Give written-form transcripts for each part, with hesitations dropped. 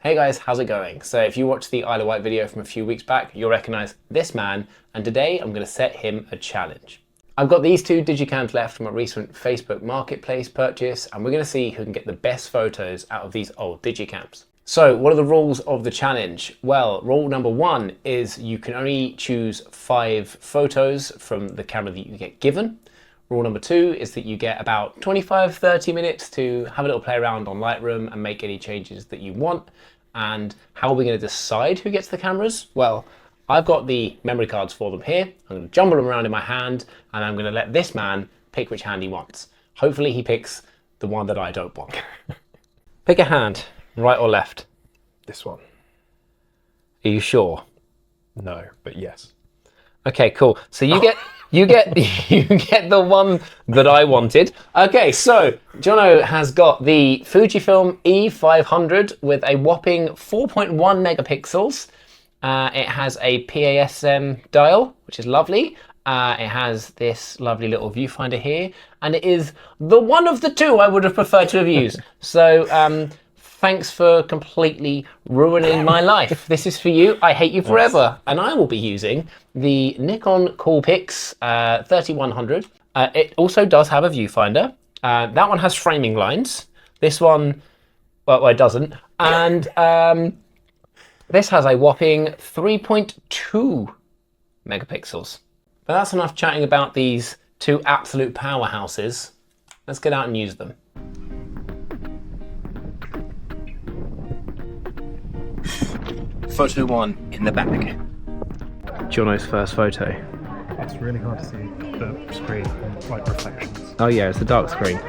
Hey guys, how's it going? So if you watched the Isle of Wight video from a few weeks back, you'll recognize this man, and today I'm going to set him a challenge. I've got these two digicams left from a recent Facebook marketplace purchase, and we're going to see who can get the best photos out of these old digicams. So what are the rules of the challenge? Well, rule number one is you can only choose 5 photos from the camera that you get given. Rule number two is that you get about 25-30 minutes to have a little play around on Lightroom and make any changes that you want. And how are we going to decide who gets the cameras? Well, I've got the memory cards for them here. I'm going to jumble them around in my hand, and I'm going to let this man pick which hand he wants. Hopefully he picks the one that I don't want. Pick a hand, right or left? This one. Are you sure? No, but yes. Okay, cool. So you get you get the one that I wanted. Okay, so Jono has got the Fujifilm E500 with a whopping 4.1 megapixels. It has a PASM dial, which is lovely. It has this lovely little viewfinder here, and it is the one of the two I would have preferred to have used. So thanks for completely ruining my life. This is for you. I hate you forever. And I will be using the Nikon Coolpix 3100. It also does have a viewfinder. That one has framing lines. This one, well, it doesn't. And this has a whopping 3.2 megapixels. But that's enough chatting about these two absolute powerhouses. Let's get out and use them. Photo one in the bag. Jono's first photo. It's really hard to see the screen and like reflections. Oh yeah, it's a dark screen.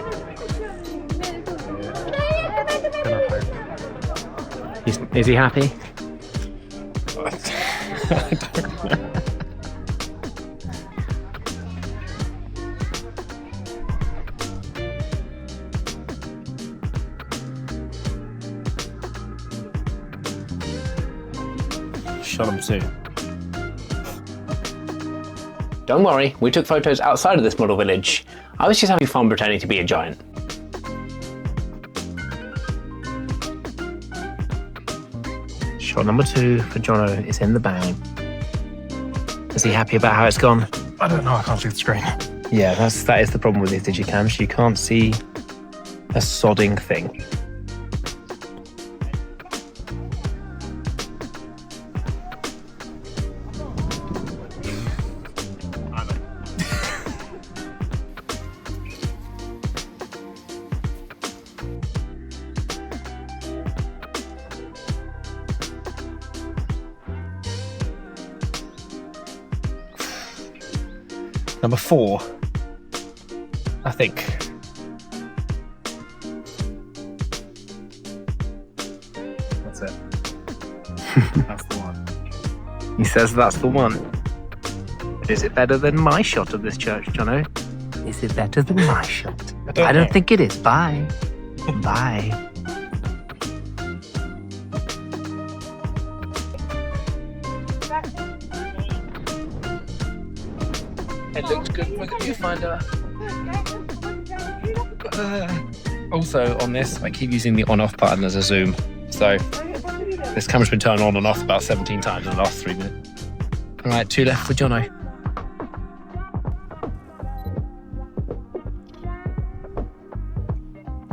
Is he happy? I don't know. Shot him too. Don't worry, we took photos outside of this model village. I was just having fun pretending to be a giant. Shot number 2 for Jono is in the bag. Is he happy about how it's gone? I don't know, I can't see the screen. Yeah, that is the problem with these digicams. You can't see a sodding thing. Number 4, I think. That's it. That's the one. He says that's the one. But is it better than my shot of this church, Jono? Is it better than my shot? I don't think it is. Bye. Bye. It looks good with the viewfinder. Also on this, I keep using the on-off button as a zoom. So this camera's been turned on and off about 17 times in the last 3 minutes. All right, 2 left for Jono.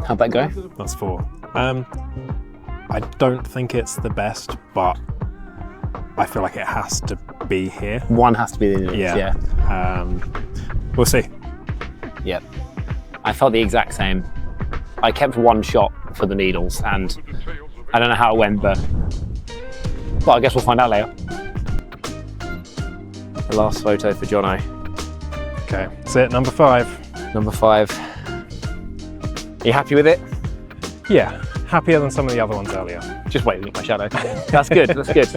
How'd that go? That's 4. I don't think it's the best, but I feel like it has to be here. One has to be the image, yeah. We'll see. Yep. I felt the exact same. I kept one shot for the needles, and I don't know how it went, but I guess we'll find out later. The last photo for Jono. Okay, that's it, number 5. Number 5. Are you happy with it? Yeah, happier than some of the other ones earlier. Just waving at my shadow. That's good, that's good.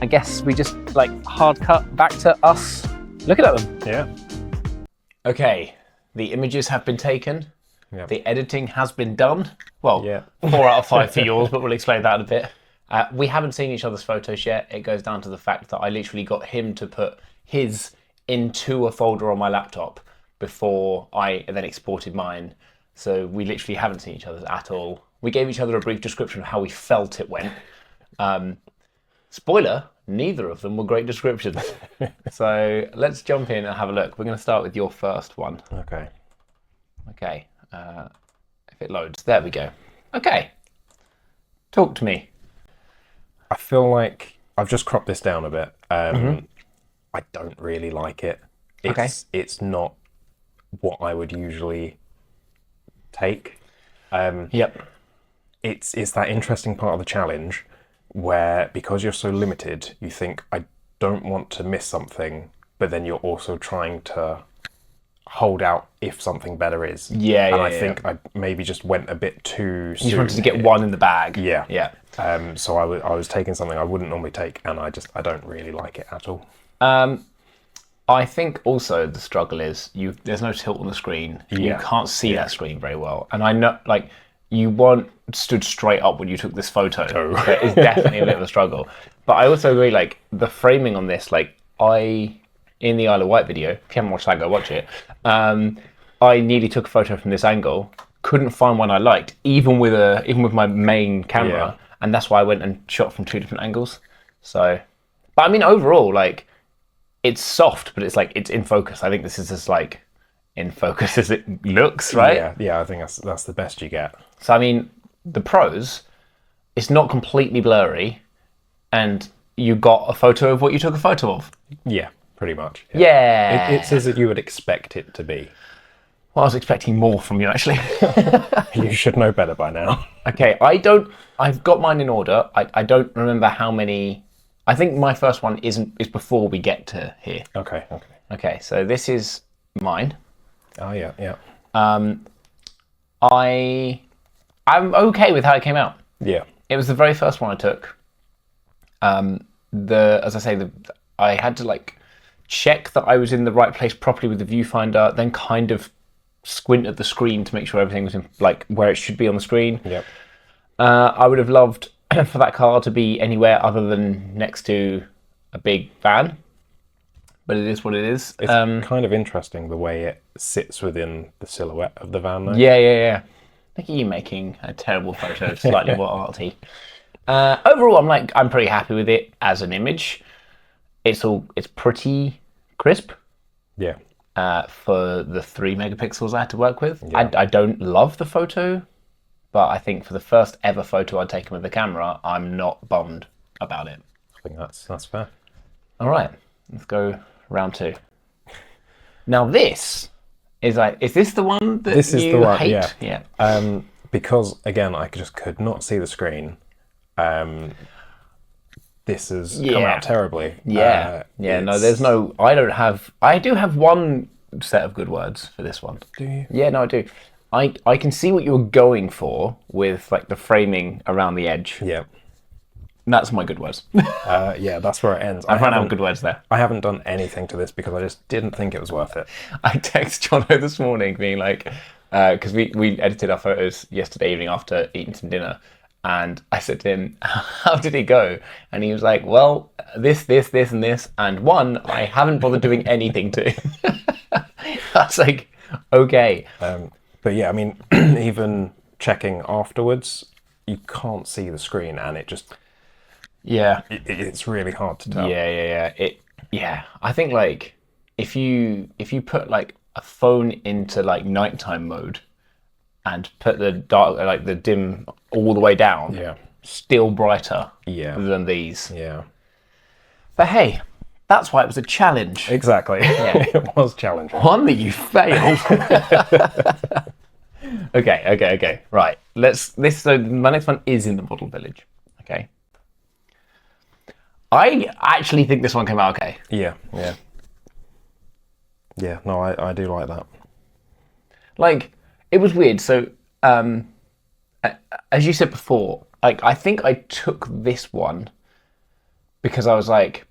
I guess we just hard cut back to us looking at them. Yeah. Okay, the images have been taken. Yep. The editing has been done. Well, yeah. 4 out of 5 for yours, but we'll explain that in a bit. We haven't seen each other's photos yet. It goes down to the fact that I literally got him to put his into a folder on my laptop before I then exported mine. So we literally haven't seen each other at all. We gave each other a brief description of how we felt it went. Spoiler, neither of them were great descriptions. So let's jump in and have a look. We're going to start with your first one. Okay. Okay. If it loads. There we go. Okay. Talk to me. I feel like I've just cropped this down a bit. I don't really like it. It's not what I would usually take. Yep. It's that interesting part of the challenge where, because you're so limited, you think, I don't want to miss something, but then you're also trying to hold out if something better is. Yeah, and I think I maybe just went a bit too soon. You wanted to get one in the bag. Yeah. Yeah. So I was taking something I wouldn't normally take, and I don't really like it at all. I think also the struggle is there's no tilt on the screen. You can't see that screen very well. And I know, like, you weren't stood straight up when you took this photo. No. So it's definitely a bit of a struggle. But I also agree, like, the framing on this, like, in the Isle of Wight video, if you haven't watched that, go watch it. I nearly took a photo from this angle, couldn't find one I liked, even with my main camera. And that's why I went and shot from 2 different angles. So, but I mean, overall, like, it's soft, but it's like, it's in focus. I think this is as like in focus as it looks, right? Yeah, I think that's the best you get. So I mean, the pros, it's not completely blurry, and you got a photo of what you took a photo of. Yeah, pretty much. Yeah. It's as you would expect it to be. Well, I was expecting more from you, actually. You should know better by now. Okay, I've got mine in order. I don't remember how many. I think my first one is before we get to here. Okay, so this is mine. Oh, yeah. I'm okay with how it came out. Yeah. It was the very first one I took. As I say, I had to like check that I was in the right place properly with the viewfinder, then kind of squint at the screen to make sure everything was in like where it should be on the screen. Yep. I would have loved for that car to be anywhere other than next to a big van, but it is what it is. It's kind of interesting the way it sits within the silhouette of the van, though. Yeah. Look at you making a terrible photo, slightly more arty. Overall, I'm pretty happy with it as an image. It's pretty crisp. Yeah. For the 3 megapixels I had to work with. Yeah. I don't love the photo, but I think for the first ever photo I'd taken with the camera, I'm not bummed about it. I think that's fair. All right, let's go round 2. Now this is this the one that this is you the one, hate? Yeah. Because again, I just could not see the screen. This has come out terribly. Yeah. No, there's no. I do have one set of good words for this one. Do you? Yeah, no, I do. I can see what you're going for with like the framing around the edge. Yeah. That's my good words. Yeah, that's where it ends. I ran out of good words there. I haven't done anything to this because I just didn't think it was worth it. I texted Jono this morning being like, because we edited our photos yesterday evening after eating some dinner. And I said to him, how did it go? And he was like, well, this, and this. And one, I haven't bothered doing anything to. That's like, okay. But yeah, I mean, even checking afterwards, you can't see the screen and it just... Yeah. It's really hard to tell. Yeah. I think like, if you put like a phone into like nighttime mode, and put the dark, like the dim, all the way down. Yeah. Still brighter. Yeah. Than these. Yeah. But hey, that's why it was a challenge. Exactly. Yeah. It was challenging. One that you failed. Okay. Right. So my next one is in the model village. Okay. I actually think this one came out okay. Yeah. No, I do like that. Like. It was weird. So, as you said before, like I think I took this one because I was like,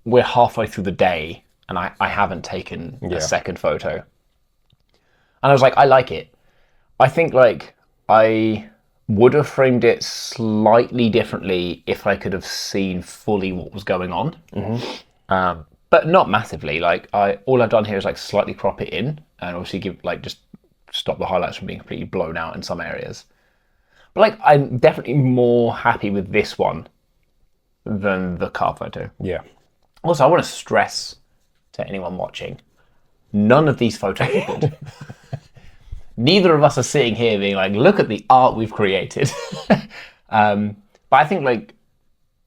we're halfway through the day and I haven't taken a second photo. And I was like, I like it. I think like I would have framed it slightly differently if I could have seen fully what was going on. Mm-hmm. But not massively. Like all I've done here is like slightly crop it in and obviously give like just stop the highlights from being completely blown out in some areas. But like, I'm definitely more happy with this one than the car photo. Yeah. Also, I want to stress to anyone watching, none of these photos are good. Neither of us are sitting here being like, look at the art we've created. But I think like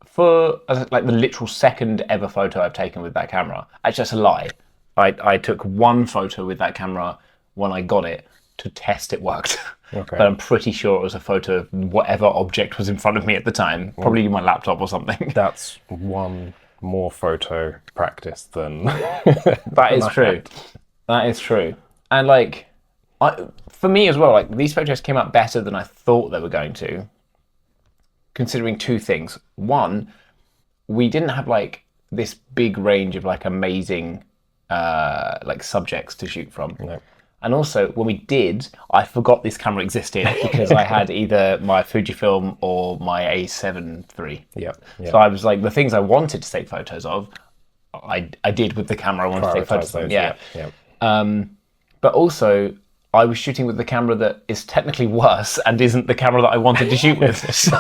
for like the literal second ever photo I've taken with that camera, actually that's a lie. I took one photo with that camera when I got it to test it worked. Okay. But I'm pretty sure it was a photo of whatever object was in front of me at the time, probably my laptop or something. That's one more photo practice than That is true. That is true. And like, for me as well, like these photos came out better than I thought they were going to, considering two things. One, we didn't have like this big range of like amazing like subjects to shoot from. No. And also, when we did, I forgot this camera existed because I had either my Fujifilm or my A7 III. Yeah. So I was like, the things I wanted to take photos of, I did with the camera I wanted to take photos of. Yeah. But also, I was shooting with the camera that is technically worse and isn't the camera that I wanted to shoot with. So,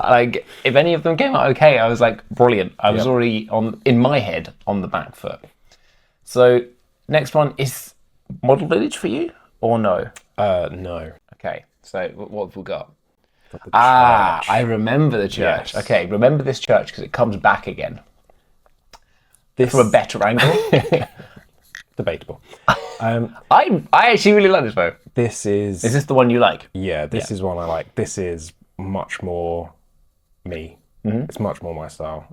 like, if any of them came out okay, I was like, brilliant. I was already in my head on the back foot. So, next one is Model Village for you or no? No. Okay, so what have we got? Church. I remember the church. Yes. Okay, remember this church because it comes back again. This From a better angle. debatable. I actually really like this photo. This is. Is this the one you like? Yeah, this is one I like. This is much more me. It's much more my style.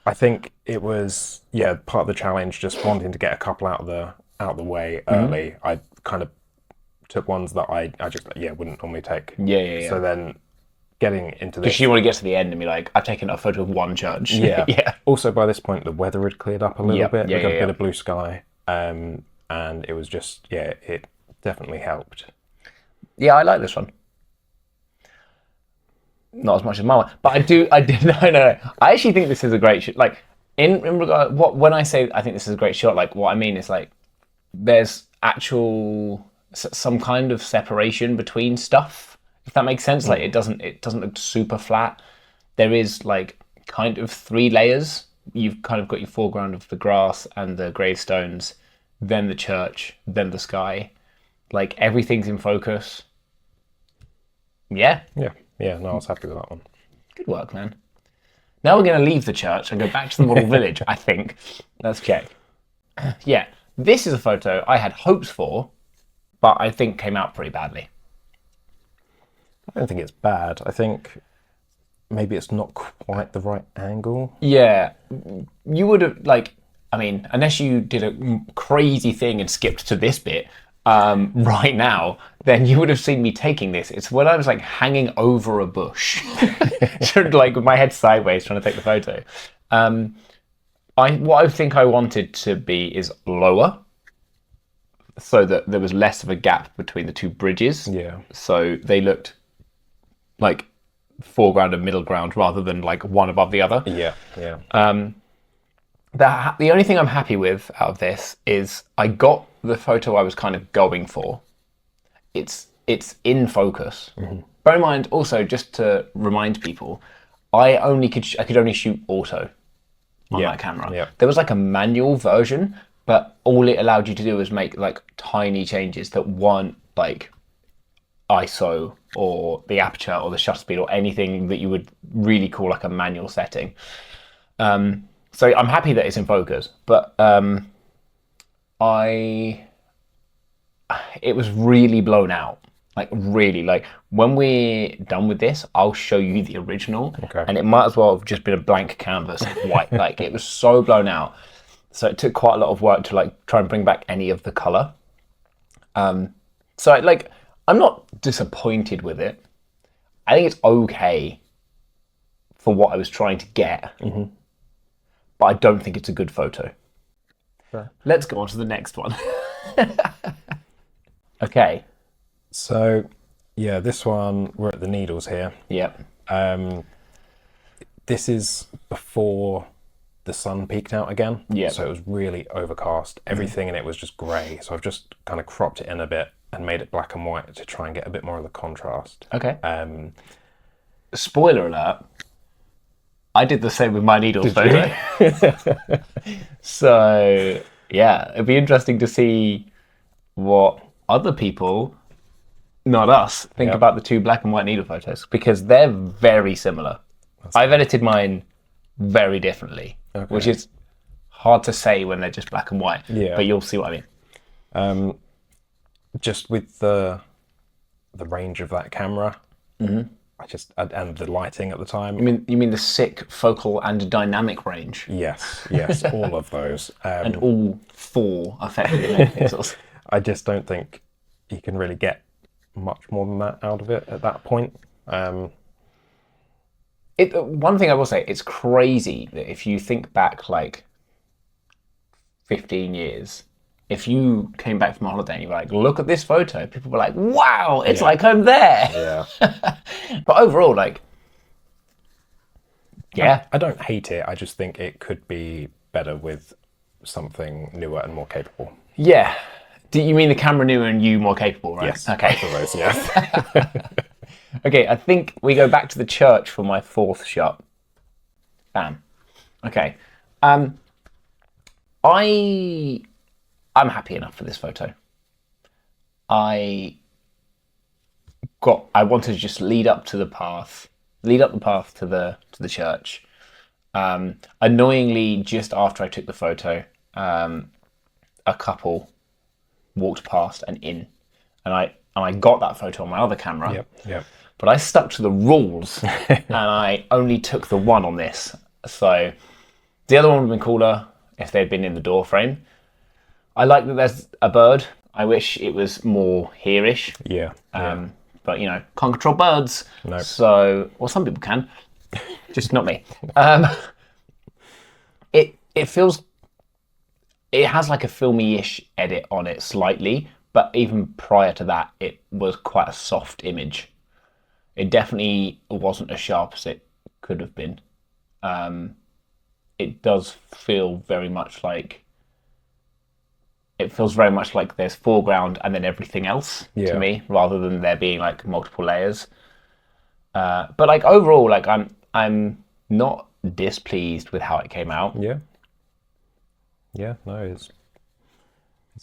I think it was part of the challenge, just wanting to get a couple out of the way early. I kind of took ones that I just wouldn't normally take. Yeah. So then getting into this, Because you want to get to the end and be like, I've taken a photo of one church. yeah. Yeah. Also, by this point, the weather had cleared up a little bit. Yeah, We got a yeah. bit of blue sky, and it was just it definitely helped. Yeah, I like this one. Not as much as my one, but I did. No. I actually think this is a great shot. Like in regard, when I say I think this is a great shot, like what I mean is like there's actual some kind of separation between stuff. If that makes sense, like it doesn't look super flat. There is like kind of three layers. You've kind of got your foreground of the grass and the gravestones, then the church, then the sky. Like everything's in focus. Yeah. No, I was happy with that one. Good work, man. Now we're going to leave the church and go back to the model village, I think. Let's check. Yeah, this is a photo I had hopes for, but I think came out pretty badly. I don't think it's bad. I think maybe it's not quite the right angle. Yeah, you would have, like, I mean, unless you did a crazy thing and skipped to this bit right now, then you would have seen me taking this. It's when I was like hanging over a bush, sort of like with my head sideways trying to take the photo. What I think I wanted to be is lower, so that there was less of a gap between the two bridges. Yeah. So they looked like foreground and middle ground rather than like one above the other. Yeah. The only thing I'm happy with out of this is I got the photo I was kind of going for. It's in focus. Mm-hmm. Bear in mind, also, just to remind people, I could only shoot auto on that camera. Yeah. There was like a manual version, but all it allowed you to do was make like tiny changes that weren't like ISO or the aperture or the shutter speed or anything that you would really call like a manual setting. So I'm happy that it's in focus, but it was really blown out. Like really, like when we're done with this, I'll show you the original, and it might as well have just been a blank canvas of white. Like it was so blown out. So it took quite a lot of work to like try and bring back any of the color. So like I'm not disappointed with it. I think it's okay for what I was trying to get, but I don't think it's a good photo. Sure. Let's go on to the next one. Okay. So, yeah, this one, we're at the Needles here. Yep. This is before the sun peeked out again. Yeah. So it was really overcast. Everything in it was just grey. So I've just kind of cropped it in a bit and made it black and white to try and get a bit more of the contrast. Okay. Spoiler alert. I did the same with my needles photo. So, yeah, it'd be interesting to see what other people, not us, think about the two black and white needle photos, because they're very similar. I've edited mine very differently, which is hard to say when they're just black and white, but you'll see what I mean. Just with the range of that camera, and the lighting at the time. You mean the sick focal and dynamic range? Yes, all of those. And all 4 effective megapixels. I just don't think you can really get much more than that out of it at that point. One thing I will say, it's crazy that if you think back like 15 years, if you came back from a holiday and you were like, look at this photo, people were like, wow, it's like I'm there. Yeah. But overall, like, yeah. I don't hate it. I just think it could be better with something newer and more capable. Yeah. Do you mean the camera newer and you more capable, right? Yes. Okay. Both of those, yes. Okay, I think we go back to the church for my 4th shot. Bam. Okay. I'm happy enough for this photo. I wanted to just lead up the path to the church. Annoyingly, just after I took the photo, a couple walked past and in, and I got that photo on my other camera. Yep. But I stuck to the rules, and I only took the one on this. So the other one would have been cooler if they'd been in the door frame. I like that there's a bird. I wish it was more here-ish. Yeah. But, can't control birds. No. So, well, some people can. Just not me. It feels... It has like a filmy-ish edit on it slightly, but even prior to that, it was quite a soft image. It definitely wasn't as sharp as it could have been. It does feel very much like... It feels very much like there's foreground and then everything else to me, rather than there being like multiple layers. But like overall, like I'm not displeased with how it came out. Yeah, no, it's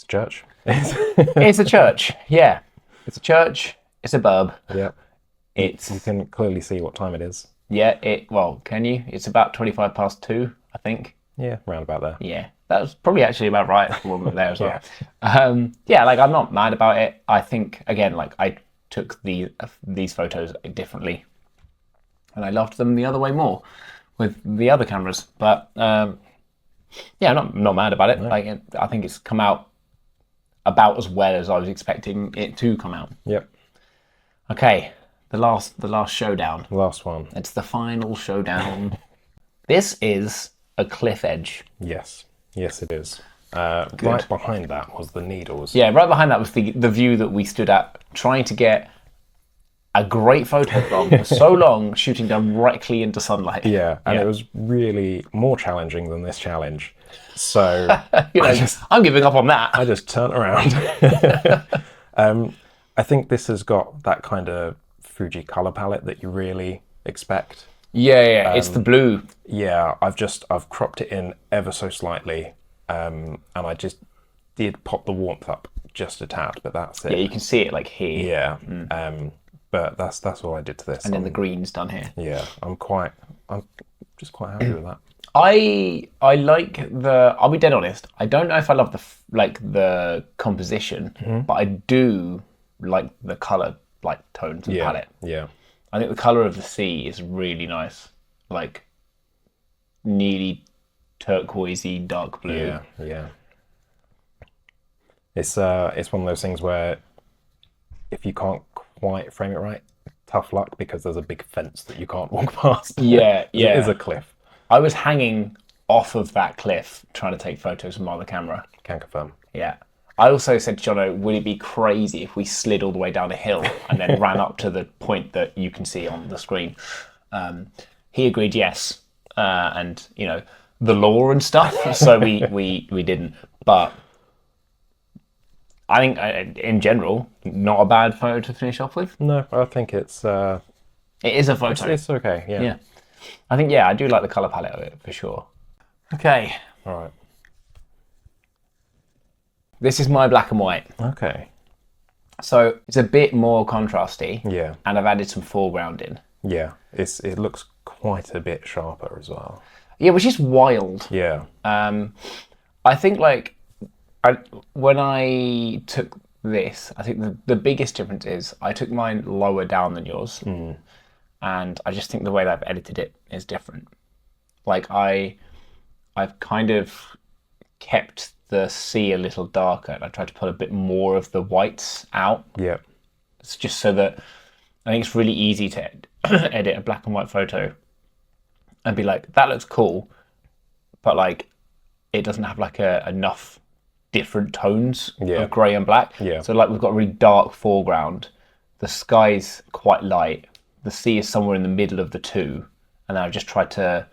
a church. It's a church, yeah. It's a church. It's a burb. Yeah. You can clearly see what time it is. Yeah. Can you? It's about 2:25, I think. Yeah, round about there. Yeah. That was probably actually about right for one there as well. Like I'm not mad about it. I think again, like I took these photos differently, and I loved them the other way more with the other cameras. But I'm not mad about it. No. Like I think it's come out about as well as I was expecting it to come out. Yep. Okay, the last showdown. The last one. It's the final showdown. This is a cliff edge. Yes, it is. Right behind that was the needles. Yeah, right behind that was the view that we stood at, trying to get a great photo from for so long, shooting directly into sunlight. Yeah, and it was really more challenging than this challenge. So I'm giving up on that. I just turned around. I think this has got that kind of Fuji color palette that you really expect. Yeah, it's the blue. Yeah, I've cropped it in ever so slightly, and I just did pop the warmth up just a tad, but that's it. Yeah, you can see it like here. Yeah, but that's all I did to this. And then the green's done here. Yeah, I'm just quite happy with that. I like I'll be dead honest. I don't know if I love the composition, but I do like the color tones and palette. Yeah. I think the colour of the sea is really nice, like nearly turquoisey, dark blue. Yeah. It's one of those things where if you can't quite frame it right, tough luck, because there's a big fence that you can't walk past. Yeah. It is a cliff. I was hanging off of that cliff trying to take photos from my other camera. Can confirm. Yeah. I also said to Jono, would it be crazy if we slid all the way down a hill and then ran up to the point that you can see on the screen? He agreed yes. And, the law and stuff, so we didn't. But I think in general, not a bad photo to finish off with. No, I think it is a photo. it's okay. Yeah. Yeah. I think, I do like the colour palette of it for sure. Okay. All right. This is my black and white. Okay. So it's a bit more contrasty. Yeah. And I've added some foreground in. Yeah. It looks quite a bit sharper as well. Yeah, which is wild. Yeah. I think when I took this, I think the biggest difference is I took mine lower down than yours. And I just think the way that I've edited it is different. Like I've kind of kept the sea a little darker, and I tried to put a bit more of the whites out. Yeah. It's just so that I think it's really easy to edit a black and white photo and be like, that looks cool, but like it doesn't have like enough different tones of grey and black. Yeah. So like we've got a really dark foreground, the sky's quite light, the sea is somewhere in the middle of the two, and then I've just tried to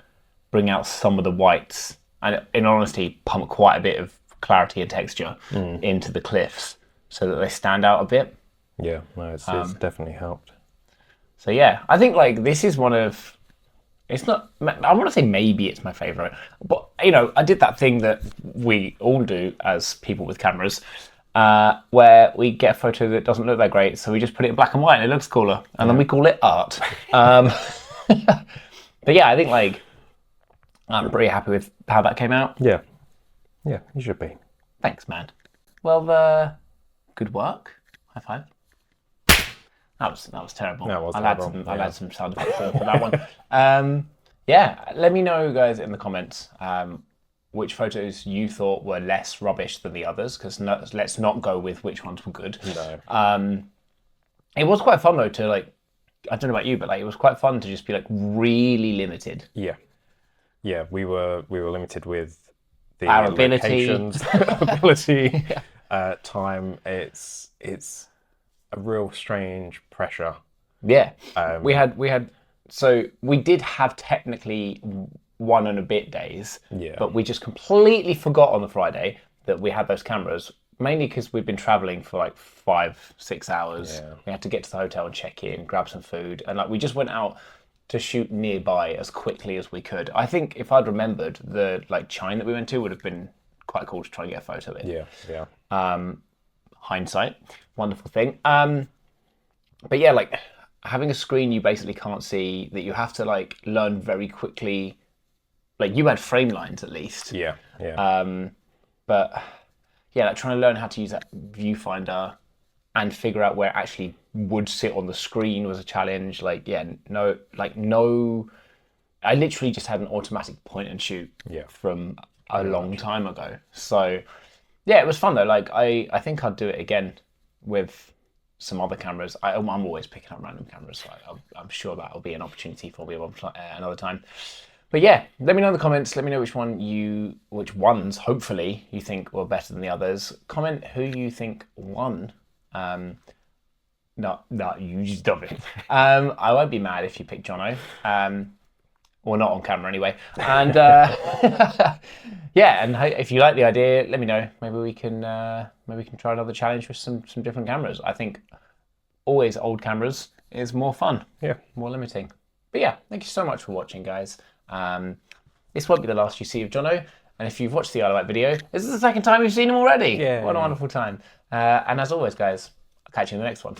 bring out some of the whites and, in honesty, pump quite a bit of clarity and texture into the cliffs so that they stand out a bit. Yeah, no, it's definitely helped. So yeah, I think like this is one of, it's not, I want to say maybe it's my favourite, but you know, I did that thing that we all do as people with cameras, where we get a photo that doesn't look that great, so we just put it in black and white and it looks cooler, and then we call it art. But yeah, I think like I'm pretty happy with how that came out. Yeah. Yeah, you should be. Thanks, man. Well, good work. High five. That was terrible. That was I'll terrible. add some sound effects for that one. Yeah, let me know, guys, in the comments which photos you thought were less rubbish than the others, because let's not go with which ones were good. No. It was quite fun though to like, I don't know about you, but like it was quite fun to just be like really limited. Yeah. Yeah, we were limited with the Our ability. locations, ability, time. It's a real strange pressure. Yeah, we had. So we did have technically 1 and a bit days, but we just completely forgot on the Friday that we had those cameras. Mainly because we'd been traveling for like 5-6 hours. Yeah. We had to get to the hotel and check in, grab some food, and like we just went out to shoot nearby as quickly as we could. I think if I'd remembered, the like Chine that we went to would have been quite cool to try and get a photo in. Yeah. Hindsight, wonderful thing. But yeah, like having a screen you basically can't see, that you have to like learn very quickly. Like you had frame lines at least. Yeah. Yeah. But yeah, like trying to learn how to use that viewfinder and figure out where it actually would sit on the screen was a challenge. Like, I literally just had an automatic point and shoot from a long time ago. So yeah, it was fun though. Like I think I'd do it again with some other cameras. I'm always picking up random cameras, so I'm sure that'll be an opportunity for me another time. But yeah, let me know in the comments. Let me know which ones, hopefully, you think were better than the others. Comment who you think won. No, you just stop it. I won't be mad if you pick Jono. Or not on camera anyway. And yeah, and if you like the idea, let me know. Maybe we can try another challenge with some different cameras. I think always old cameras is more fun. Yeah, more limiting. But yeah, thank you so much for watching, guys. This won't be the last you see of Jono, and if you've watched the Isle of Wight video, this is the second time you've seen him already. Yeah. What a wonderful time. And as always, guys, I'll catch you in the next one.